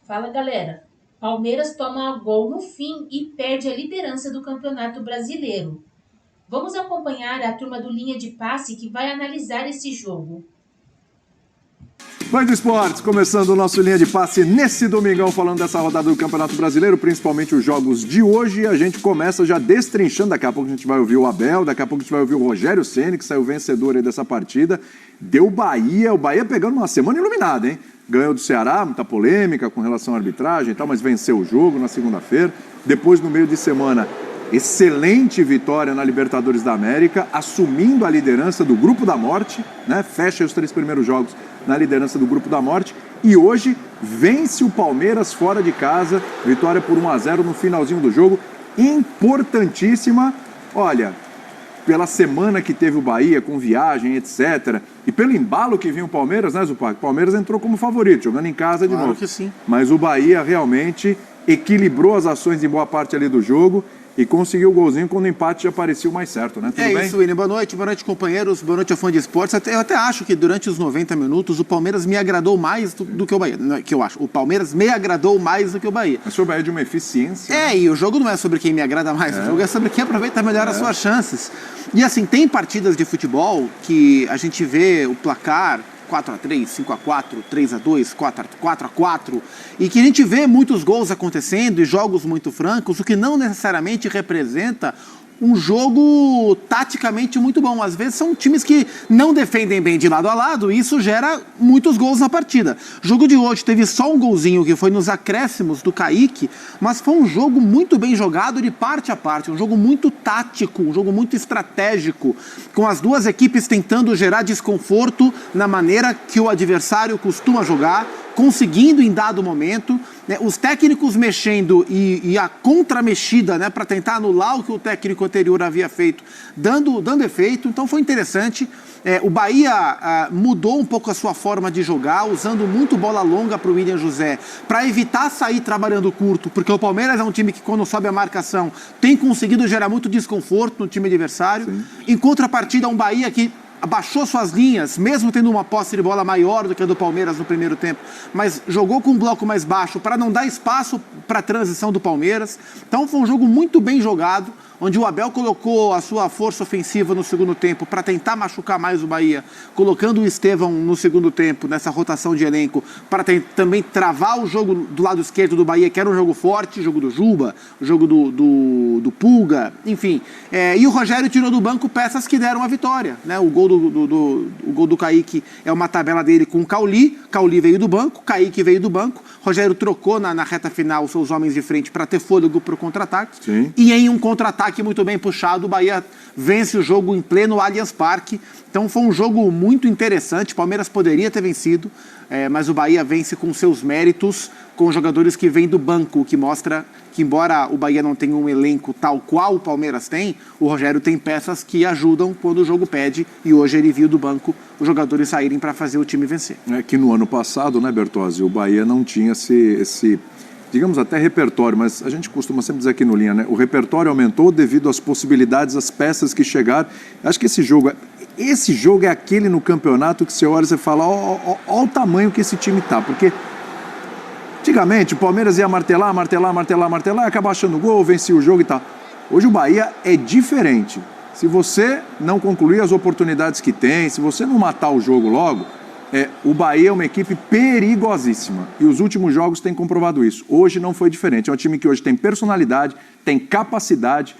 Fala, galera. Palmeiras toma gol no fim e perde a liderança do Campeonato Brasileiro. Vamos acompanhar a turma do Linha de Passe que vai analisar esse jogo. Band Esportes, começando o nosso Linha de Passe nesse domingão, falando dessa rodada do Campeonato Brasileiro, principalmente os jogos de hoje. A gente começa já destrinchando, daqui a pouco a gente vai ouvir o Abel, daqui a pouco a gente vai ouvir o Rogério Ceni, que saiu vencedor aí dessa partida. Deu o Bahia pegando uma semana iluminada, hein? Ganhou do Ceará, muita polêmica com relação à arbitragem e tal, mas venceu o jogo na segunda-feira. Depois, no meio de semana, excelente vitória na Libertadores da América, assumindo a liderança do Grupo da Morte, né? Fecha os 3 primeiros jogos na liderança do Grupo da Morte. E hoje vence o Palmeiras fora de casa, vitória por 1-0 no finalzinho do jogo, importantíssima. Olha, pela semana que teve o Bahia, com viagem, etc. E pelo embalo que vinha o Palmeiras, né, Zupac? O Palmeiras entrou como favorito, jogando em casa de novo. Claro que sim. Mas o Bahia realmente equilibrou as ações em boa parte ali do jogo e conseguiu o golzinho quando o empate já parecia o mais certo, né? Tudo bem? Isso, William. Boa noite, companheiros. Boa noite ao fã de esportes. Eu até acho que durante os 90 minutos o Palmeiras me agradou mais do que o Bahia. Não, que eu acho. O Palmeiras me agradou mais do que o Bahia. Mas foi o Bahia de uma eficiência. E o jogo não é sobre quem me agrada mais. O jogo é sobre quem aproveita melhor as suas chances. E assim, tem partidas de futebol que a gente vê o placar 4-3, 5-4, 3-2, 4-4, e que a gente vê muitos gols acontecendo e jogos muito francos, o que não necessariamente representa um jogo taticamente muito bom. Às vezes são times que não defendem bem de lado a lado e isso gera muitos gols na partida. O jogo de hoje teve só um golzinho que foi nos acréscimos do Kaique, mas foi um jogo muito bem jogado de parte a parte, um jogo muito tático, um jogo muito estratégico, com as duas equipes tentando gerar desconforto na maneira que o adversário costuma jogar, conseguindo em dado momento, né, os técnicos mexendo e a contramexida, né, para tentar anular o que o técnico anterior havia feito, dando efeito. Então foi interessante. O Bahia mudou um pouco a sua forma de jogar, usando muito bola longa para o William José, para evitar sair trabalhando curto, porque o Palmeiras é um time que, quando sobe a marcação, tem conseguido gerar muito desconforto no time adversário. Sim. Em contrapartida, um Bahia que abaixou suas linhas, mesmo tendo uma posse de bola maior do que a do Palmeiras no primeiro tempo, mas jogou com um bloco mais baixo para não dar espaço para a transição do Palmeiras. Então foi um jogo muito bem jogado, onde o Abel colocou a sua força ofensiva no segundo tempo para tentar machucar mais o Bahia, colocando o Estevão no segundo tempo, nessa rotação de elenco, para também travar o jogo do lado esquerdo do Bahia, que era um jogo forte, o jogo do Juba, o jogo do Pulga, enfim. E o Rogério tirou do banco peças que deram a vitória, né? O gol do Kaique é uma tabela dele com o Cauli veio do banco, Kaique veio do banco, Rogério trocou na reta final os seus homens de frente para ter fôlego para o contra-ataque. Sim. E em um contra-ataque muito bem puxado, o Bahia vence o jogo em pleno Allianz Parque. Então foi um jogo muito interessante. O Palmeiras poderia ter vencido, mas o Bahia vence com seus méritos, com jogadores que vêm do banco, o que mostra que, embora o Bahia não tenha um elenco tal qual o Palmeiras tem, o Rogério tem peças que ajudam quando o jogo pede, e hoje ele viu do banco os jogadores saírem para fazer o time vencer. É que no ano passado, né, Bertozzi, o Bahia não tinha esse digamos até repertório, mas a gente costuma sempre dizer aqui no Linha, né? O repertório aumentou devido às possibilidades, às peças que chegaram. Acho que esse jogo é aquele no campeonato que você olha e você fala, ó o tamanho que esse time tá, porque antigamente o Palmeiras ia martelar, e acaba achando gol, vencia o jogo e tal. Hoje o Bahia é diferente. Se você não concluir as oportunidades que tem, se você não matar o jogo logo, o Bahia é uma equipe perigosíssima. E os últimos jogos têm comprovado isso. Hoje não foi diferente. É um time que hoje tem personalidade, tem capacidade,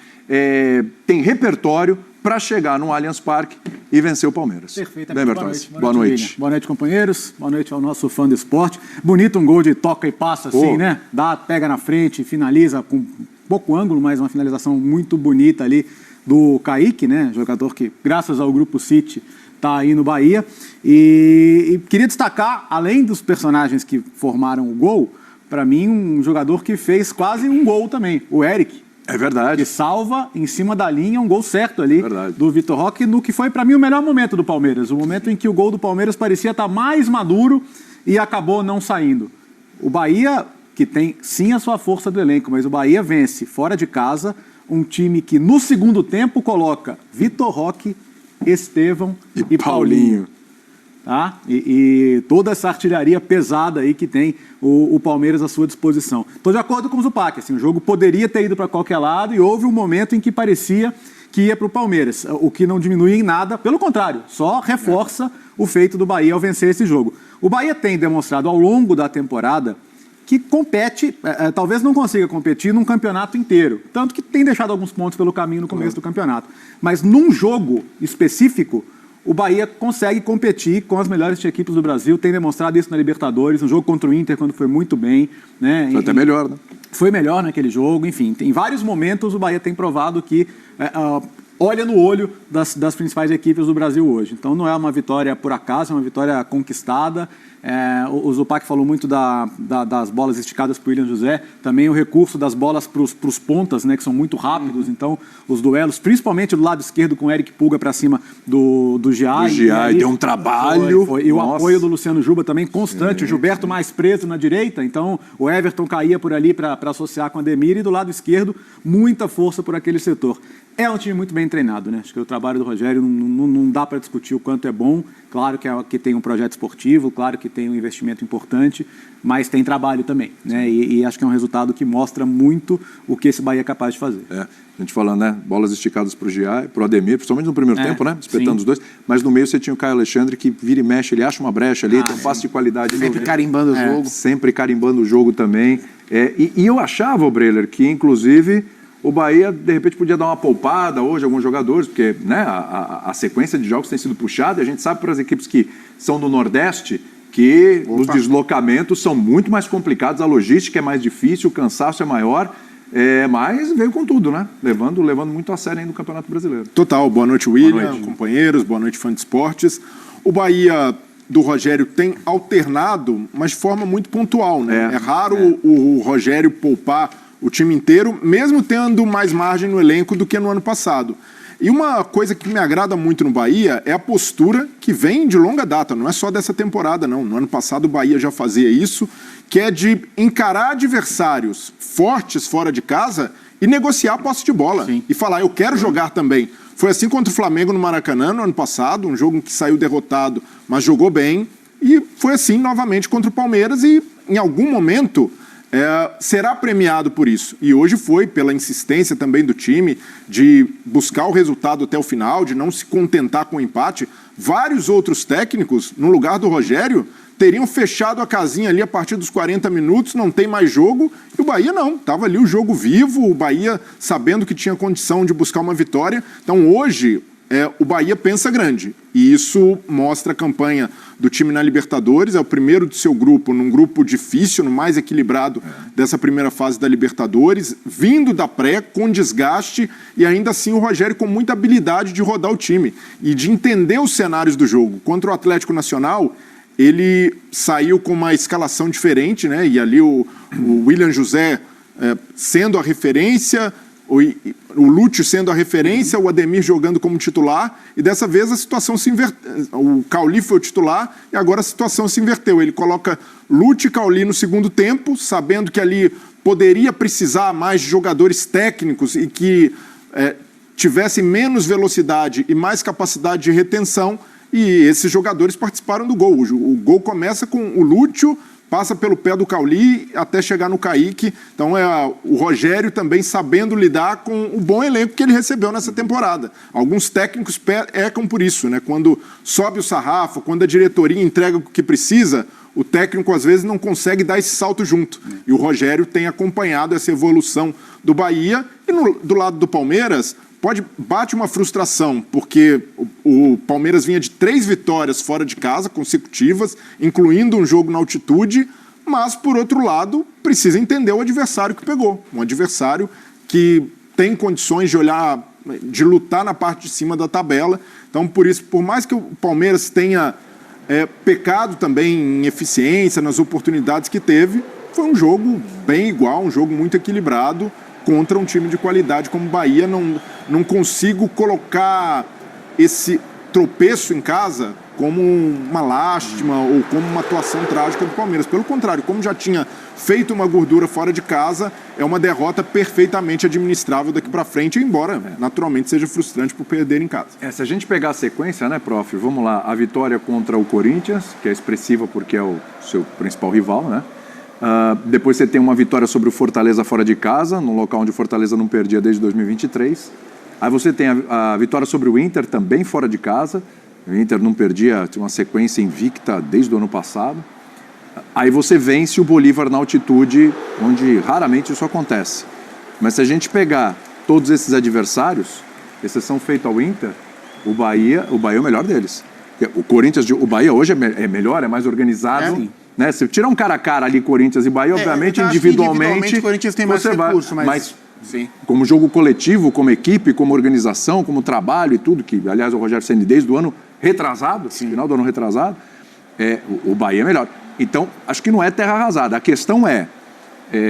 tem repertório para chegar no Allianz Parque e vencer o Palmeiras. Perfeito. Boa noite. Boa noite, companheiros. Boa noite ao nosso fã do esporte. Bonito um gol de toca e passa assim, né? Pega na frente, finaliza com pouco ângulo, mas uma finalização muito bonita ali do Kaique, né? Jogador que, graças ao Grupo City, está aí no Bahia. E queria destacar, além dos personagens que formaram o gol, para mim, um jogador que fez quase um gol também, o Eric. É verdade. Que salva em cima da linha um gol certo ali do Vitor Roque, no que foi para mim o melhor momento do Palmeiras. O momento em que o gol do Palmeiras parecia estar mais maduro e acabou não saindo. O Bahia, que tem sim a sua força do elenco, mas o Bahia vence fora de casa um time que no segundo tempo coloca Vitor Roque, Estevão e Paulinho. tá? E toda essa artilharia pesada aí que tem o Palmeiras à sua disposição. Estou de acordo com o Zupac, assim, o jogo poderia ter ido para qualquer lado e houve um momento em que parecia que ia para o Palmeiras, o que não diminui em nada, pelo contrário, só reforça o feito do Bahia ao vencer esse jogo. O Bahia tem demonstrado ao longo da temporada que compete, talvez não consiga competir num campeonato inteiro, tanto que tem deixado alguns pontos pelo caminho no começo do campeonato. Mas num jogo específico, o Bahia consegue competir com as melhores equipes do Brasil, tem demonstrado isso na Libertadores, no jogo contra o Inter, quando foi muito bem. Né? Foi até melhor, né? Foi melhor naquele jogo, enfim. Em vários momentos o Bahia tem provado que olha no olho das principais equipes do Brasil hoje. Então não é uma vitória por acaso, é uma vitória conquistada. O Zupac falou muito das bolas esticadas para o William José, também o recurso das bolas para os pontas, né, que são muito rápidos, então os duelos, principalmente do lado esquerdo com o Eric Pulga para cima do Giai. O Giai deu um trabalho. E o apoio do Luciano Juba também constante, o Gilberto mais preso na direita, então o Everton caía por ali para associar com a Ademir, e do lado esquerdo muita força por aquele setor. É um time muito bem treinado, né? Acho que o trabalho do Rogério não dá para discutir o quanto é bom. Claro que tem um projeto esportivo, claro que tem um investimento importante, mas tem trabalho também, né? E acho que é um resultado que mostra muito o que esse Bahia é capaz de fazer. A gente falando, né? Bolas esticadas para o Giai, para o Ademir, principalmente no primeiro tempo, né? Espetando sim. os dois. Mas no meio você tinha o Caio Alexandre, que vira e mexe, ele acha uma brecha ali, tem um passe de qualidade. Sempre carimbando o jogo. Sempre carimbando o jogo também. E eu achava, Breler, que inclusive o Bahia, de repente, podia dar uma poupada hoje, alguns jogadores, porque né, a sequência de jogos tem sido puxada, e a gente sabe para as equipes que são do Nordeste que os deslocamentos são muito mais complicados, a logística é mais difícil, o cansaço é maior, mas veio com tudo, né? Levando muito a sério ainda o Campeonato Brasileiro. Total. Boa noite, William, Boa noite. companheiros, boa noite, fã de esportes. O Bahia do Rogério tem alternado, mas de forma muito pontual, né? É raro o Rogério poupar o time inteiro, mesmo tendo mais margem no elenco do que no ano passado. E uma coisa que me agrada muito no Bahia é a postura que vem de longa data, não é só dessa temporada, não. No ano passado o Bahia já fazia isso, que é de encarar adversários fortes fora de casa e negociar a posse de bola. Sim. E falar, eu quero jogar também. Foi assim contra o Flamengo no Maracanã no ano passado, um jogo em que saiu derrotado, mas jogou bem. E foi assim novamente contra o Palmeiras e em algum momento será premiado por isso. E hoje foi pela insistência também do time de buscar o resultado até o final, de não se contentar com o empate. Vários outros técnicos, no lugar do Rogério, teriam fechado a casinha ali a partir dos 40 minutos, não tem mais jogo, e o Bahia não. Estava ali o jogo vivo, o Bahia sabendo que tinha condição de buscar uma vitória. Então hoje o Bahia pensa grande, e isso mostra a campanha do time na Libertadores, é o primeiro do seu grupo, num grupo difícil, no mais equilibrado dessa primeira fase da Libertadores, vindo da pré, com desgaste, e ainda assim o Rogério com muita habilidade de rodar o time e de entender os cenários do jogo. Contra o Atlético Nacional, ele saiu com uma escalação diferente, né? E ali o William José sendo a referência, o Lúcio sendo a referência, o Ademir jogando como titular, e dessa vez a situação se inverteu. O Cauli foi o titular e agora a situação se inverteu. Ele coloca Lúcio e Cauli no segundo tempo, sabendo que ali poderia precisar mais de jogadores técnicos e que tivessem menos velocidade e mais capacidade de retenção, e esses jogadores participaram do gol. O gol começa com o Lúcio, passa pelo pé do Cauli até chegar no Kaique. Então o Rogério também sabendo lidar com o bom elenco que ele recebeu nessa temporada. Alguns técnicos pecam por isso, né? Quando sobe o sarrafo, quando a diretoria entrega o que precisa, o técnico às vezes não consegue dar esse salto junto. E o Rogério tem acompanhado essa evolução do Bahia. E do lado do Palmeiras, bate uma frustração, porque o Palmeiras vinha de 3 vitórias fora de casa, consecutivas, incluindo um jogo na altitude, mas, por outro lado, precisa entender o adversário que pegou. Um adversário que tem condições de lutar na parte de cima da tabela. Então, por isso, por mais que o Palmeiras tenha pecado também em eficiência, nas oportunidades que teve, foi um jogo bem igual, um jogo muito equilibrado, contra um time de qualidade como o Bahia. Não consigo colocar esse tropeço em casa como uma lástima ou como uma atuação trágica do Palmeiras. Pelo contrário, como já tinha feito uma gordura fora de casa, é uma derrota perfeitamente administrável daqui para frente, embora naturalmente seja frustrante por perder em casa. Se a gente pegar a sequência, né, prof? Vamos lá, a vitória contra o Corinthians, que é expressiva porque é o seu principal rival, né? Depois você tem uma vitória sobre o Fortaleza fora de casa, num local onde o Fortaleza não perdia desde 2023. Aí você tem a vitória sobre o Inter, também fora de casa. O Inter não perdia, tinha uma sequência invicta desde o ano passado. Aí você vence o Bolívar na altitude, onde raramente isso acontece. Mas se a gente pegar todos esses adversários, exceção feita ao Inter, o Bahia é o melhor deles. O Corinthians, o Bahia hoje é melhor, é mais organizado. Né? Se tirar um cara a cara ali, Corinthians e Bahia, obviamente, individualmente, o Corinthians tem mais recurso, mas como jogo coletivo, como equipe, como organização, como trabalho e tudo, que, aliás, o Rogério Ceni desde o ano retrasado, final do ano retrasado, o Bahia é melhor. Então, acho que não é terra arrasada. A questão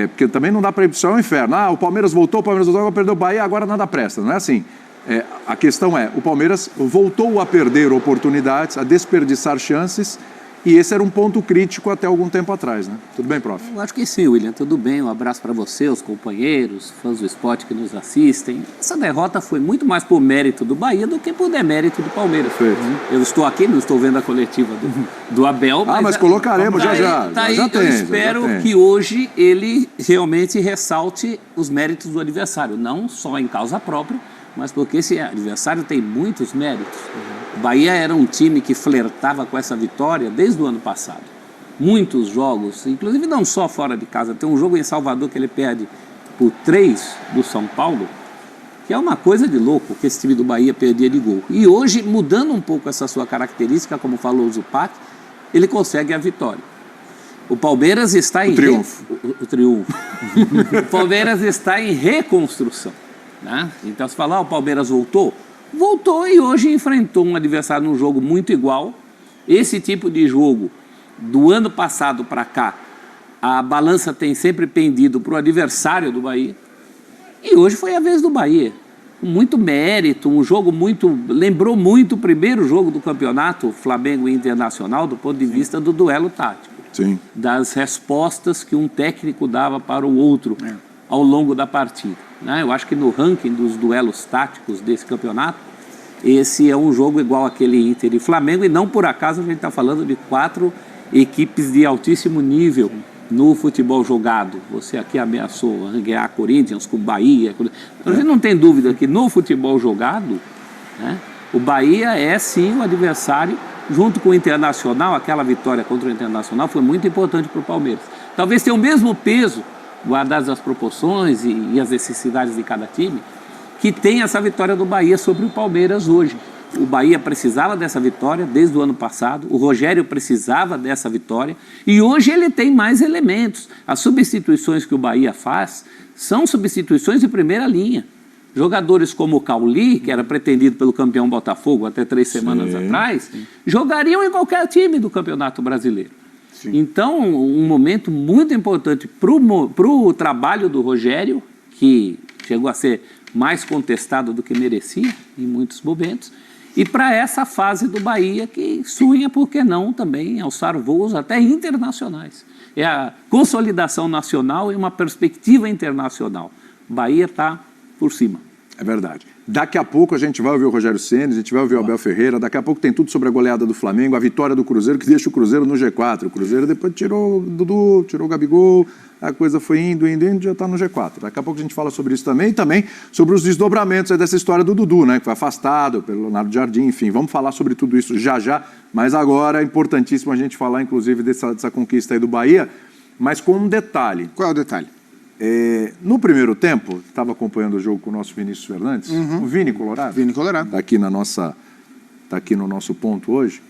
porque também não dá para ir para o céu ao inferno. O Palmeiras voltou, agora perdeu o Bahia, agora nada presta. Não é assim. A questão o Palmeiras voltou a perder oportunidades, a desperdiçar chances, e esse era um ponto crítico até algum tempo atrás, né? Tudo bem, prof? Eu acho que sim, William. Tudo bem. Um abraço para você, os companheiros, fãs do esporte que nos assistem. Essa derrota foi muito mais por mérito do Bahia do que por demérito do Palmeiras. Eu estou aqui, não estou vendo a coletiva do Abel. Mas colocaremos já. Eu espero que hoje ele realmente ressalte os méritos do adversário, não só em causa própria, mas porque esse adversário tem muitos méritos. O Bahia era um time que flertava com essa vitória desde o ano passado. Muitos jogos, inclusive não só fora de casa. Tem um jogo em Salvador que ele perde por 3 do São Paulo, que é uma coisa de louco, que esse time do Bahia perdia de gol. E hoje, mudando um pouco essa sua característica, como falou o Zupac, ele consegue a vitória. O Palmeiras está em... triunfo. O triunfo. O Palmeiras está em reconstrução. Né? Então, se falar, o Palmeiras voltou e hoje enfrentou um adversário num jogo muito igual. Esse tipo de jogo, do ano passado para cá, a balança tem sempre pendido para o adversário do Bahia. E hoje foi a vez do Bahia. Com muito mérito, um jogo lembrou muito o primeiro jogo do campeonato, Flamengo e Internacional, do ponto de vista do duelo tático. Sim. Das respostas que um técnico dava para o outro ao longo da partida. Eu acho que no ranking dos duelos táticos desse campeonato, esse é um jogo igual àquele Inter e Flamengo, e não por acaso a gente está falando de 4 equipes de altíssimo nível no futebol jogado. Você aqui ameaçou ranquear Corinthians com Bahia. A gente não tem dúvida que no futebol jogado, o Bahia é sim o adversário, junto com o Internacional. Aquela vitória contra o Internacional foi muito importante para o Palmeiras. Talvez tenha o mesmo peso, guardadas as proporções e as necessidades de cada time, que tem essa vitória do Bahia sobre o Palmeiras hoje. O Bahia precisava dessa vitória desde o ano passado, o Rogério precisava dessa vitória, e hoje ele tem mais elementos. As substituições que o Bahia faz são substituições de primeira linha. Jogadores como o Cauli, que era pretendido pelo campeão Botafogo até 3 semanas atrás, jogariam em qualquer time do Campeonato Brasileiro. Então, um momento muito importante para o trabalho do Rogério, que chegou a ser mais contestado do que merecia em muitos momentos, e para essa fase do Bahia que sonha, por que não, também alçar voos até internacionais. É a consolidação nacional e uma perspectiva internacional. O Bahia está por cima. É verdade. Daqui a pouco a gente vai ouvir o Rogério Ceni, a gente vai ouvir o Abel Ferreira, daqui a pouco tem tudo sobre a goleada do Flamengo, a vitória do Cruzeiro, que deixa o Cruzeiro no G4. O Cruzeiro depois tirou o Dudu, tirou o Gabigol, a coisa foi indo, já está no G4. Daqui a pouco a gente fala sobre isso também, e também sobre os desdobramentos dessa história do Dudu, né, que foi afastado pelo Leonardo Jardim, enfim, vamos falar sobre tudo isso já, mas agora é importantíssimo a gente falar, inclusive, dessa conquista aí do Bahia, mas com um detalhe. Qual é o detalhe? No primeiro tempo, estava acompanhando o jogo com o nosso Vinícius Fernandes, o Vini Colorado. Vini Colorado. Está aqui no nosso ponto hoje.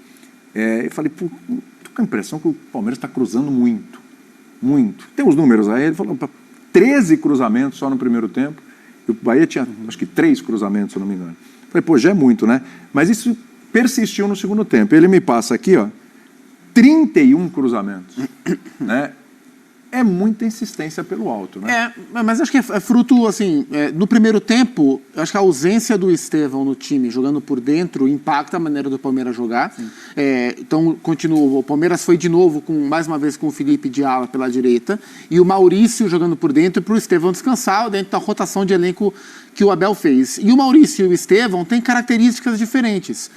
Eu falei, tô com a impressão que o Palmeiras está cruzando muito. Tem os números aí, ele falou, 13 cruzamentos só no primeiro tempo, e o Bahia tinha, acho que 3 cruzamentos, se eu não me engano. Falei, já é muito, né? Mas isso persistiu no segundo tempo. Ele me passa aqui, 31 cruzamentos, né? É muita insistência pelo alto, né? Mas acho que é fruto, assim, no primeiro tempo, acho que a ausência do Estevão no time, jogando por dentro, impacta a maneira do Palmeiras jogar. Então, continuou. O Palmeiras foi de novo, mais uma vez, com o Felipe de ala pela direita, e o Maurício jogando por dentro para o Estevão descansar dentro da rotação de elenco que o Abel fez. E o Maurício e o Estevão têm características diferentes.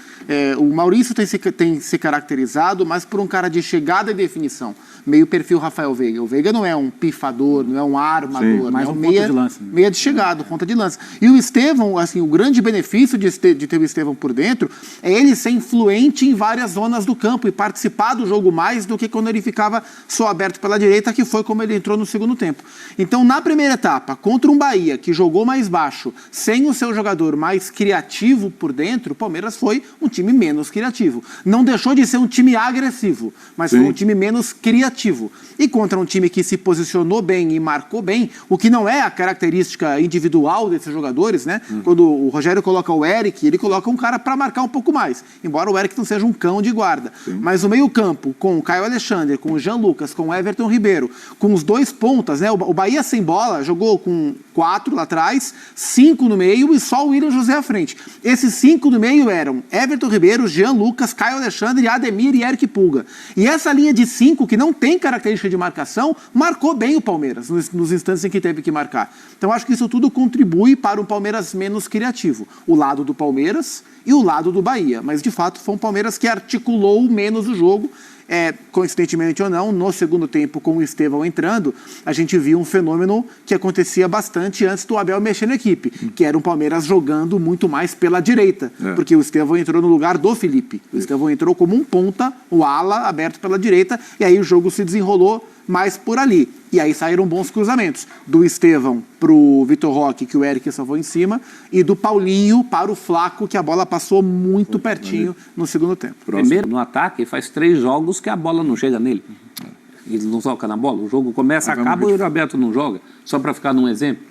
O Maurício tem se caracterizado mais por um cara de chegada e definição, meio perfil Rafael Veiga. O Veiga não é um pifador, não é um armador, mais é um meia ponta de lança, né? meia de chegada, ponta de lança. E o Estevão, assim, o grande benefício de ter o Estevão por dentro é ele ser influente em várias zonas do campo e participar do jogo mais do que quando ele ficava só aberto pela direita, que foi como ele entrou no segundo tempo. Então, na primeira etapa, contra um Bahia que jogou mais baixo, sem o seu jogador mais criativo por dentro, o Palmeiras foi um time menos criativo. Não deixou de ser um time agressivo, mas foi um time menos criativo. E contra um time que se posicionou bem e marcou bem, o que não é a característica individual desses jogadores, né? Quando o Rogério coloca o Eric, ele coloca um cara para marcar um pouco mais, embora o Eric não seja um cão de guarda. Mas o meio-campo, com o Caio Alexandre, com o Jean Lucas, com o Everton Ribeiro, com os dois pontas, né? O Bahia sem bola jogou com 4 lá atrás, 5 no meio e só o William José à frente. Esses 5 no meio eram Everton Ribeiro, Jean Lucas, Caio Alexandre, Ademir e Eric Pulga. E essa linha de 5, que não tem característica de marcação, marcou bem o Palmeiras nos instantes em que teve que marcar. Então acho que isso tudo contribui para um Palmeiras menos criativo. O lado do Palmeiras e o lado do Bahia. Mas de fato foi um Palmeiras que articulou menos o jogo. Coincidentemente ou não, no segundo tempo, com o Estevão entrando, a gente viu um fenômeno que acontecia bastante antes do Abel mexer na equipe, que era um Palmeiras jogando muito mais pela direita, porque o Estevão entrou no lugar do Felipe. O Estevão entrou como um ponta, o ala aberto pela direita, e aí o jogo se desenrolou mais por ali. E aí saíram bons cruzamentos. Do Estevão pro Vitor Roque, que o Eric salvou em cima, e do Paulinho para o Flaco, que a bola passou muito pertinho no segundo tempo. Primeiro, no ataque, faz 3 jogos que a bola não chega nele. Ele não toca na bola. O jogo começa, acaba e o Roberto não joga. Só para ficar num exemplo.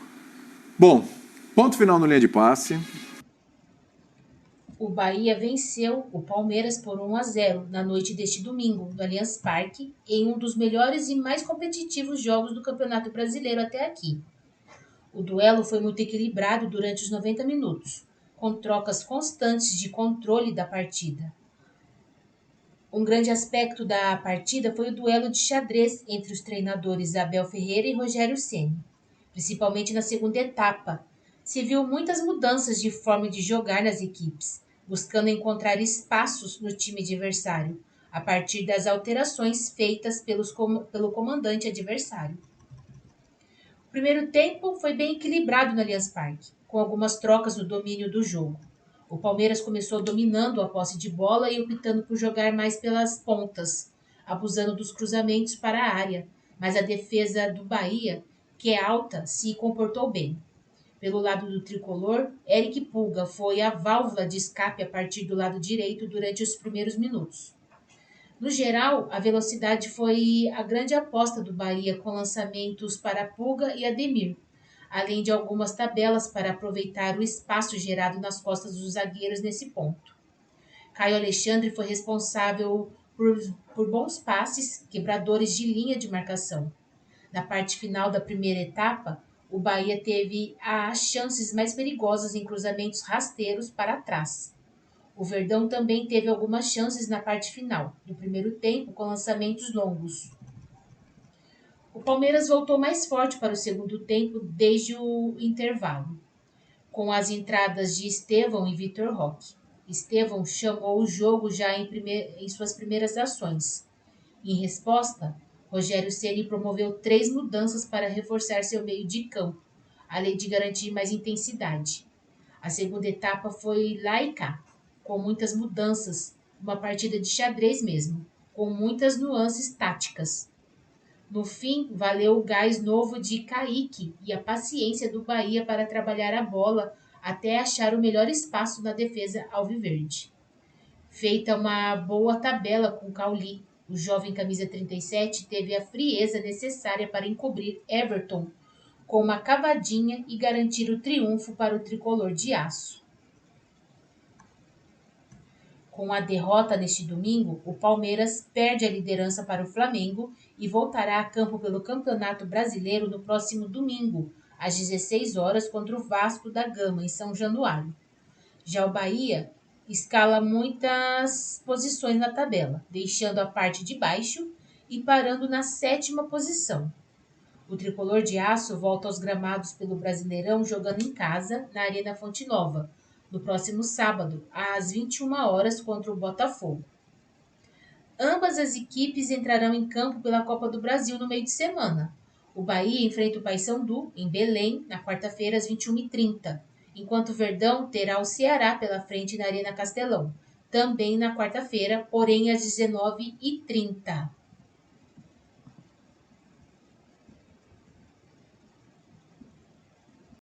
Bom, ponto final no linha de passe. O Bahia venceu o Palmeiras por 1-0 na noite deste domingo, no Allianz Parque, em um dos melhores e mais competitivos jogos do Campeonato Brasileiro até aqui. O duelo foi muito equilibrado durante os 90 minutos, com trocas constantes de controle da partida. Um grande aspecto da partida foi o duelo de xadrez entre os treinadores Abel Ferreira e Rogério Ceni. Principalmente na segunda etapa, se viu muitas mudanças de forma de jogar nas equipes, buscando encontrar espaços no time adversário, a partir das alterações feitas pelo comandante adversário. O primeiro tempo foi bem equilibrado no Allianz Parque, com algumas trocas no domínio do jogo. O Palmeiras começou dominando a posse de bola e optando por jogar mais pelas pontas, abusando dos cruzamentos para a área, mas a defesa do Bahia, que é alta, se comportou bem. Pelo lado do tricolor, Eric Pulga foi a válvula de escape a partir do lado direito durante os primeiros minutos. No geral, a velocidade foi a grande aposta do Bahia, com lançamentos para Pulga e Ademir, além de algumas tabelas para aproveitar o espaço gerado nas costas dos zagueiros nesse ponto. Caio Alexandre foi responsável por bons passes, quebradores de linha de marcação. Na parte final da primeira etapa, o Bahia teve as chances mais perigosas em cruzamentos rasteiros para trás. O Verdão também teve algumas chances na parte final do primeiro tempo com lançamentos longos. O Palmeiras voltou mais forte para o segundo tempo desde o intervalo, com as entradas de Estevão e Vitor Roque. Estevão chamou o jogo já em suas primeiras ações. Em resposta, Rogério Ceni promoveu 3 mudanças para reforçar seu meio de campo, além de garantir mais intensidade. A segunda etapa foi lá e cá, com muitas mudanças, uma partida de xadrez mesmo, com muitas nuances táticas. No fim, valeu o gás novo de Kaique e a paciência do Bahia para trabalhar a bola até achar o melhor espaço na defesa alviverde. Feita uma boa tabela com Cauli, o jovem camisa 37 teve a frieza necessária para encobrir Everton com uma cavadinha e garantir o triunfo para o tricolor de aço. Com a derrota neste domingo, o Palmeiras perde a liderança para o Flamengo e voltará a campo pelo Campeonato Brasileiro no próximo domingo, às 16 horas, contra o Vasco da Gama, em São Januário. Já o Bahia escala muitas posições na tabela, deixando a parte de baixo e parando na 7ª posição. O tricolor de aço volta aos gramados pelo Brasileirão jogando em casa, na Arena Fonte Nova, no próximo sábado, às 21 horas, contra o Botafogo. Ambas as equipes entrarão em campo pela Copa do Brasil no meio de semana. O Bahia enfrenta o Paysandu, em Belém, na quarta-feira, às 21h30, enquanto o Verdão terá o Ceará pela frente na Arena Castelão, também na quarta-feira, porém às 19h30.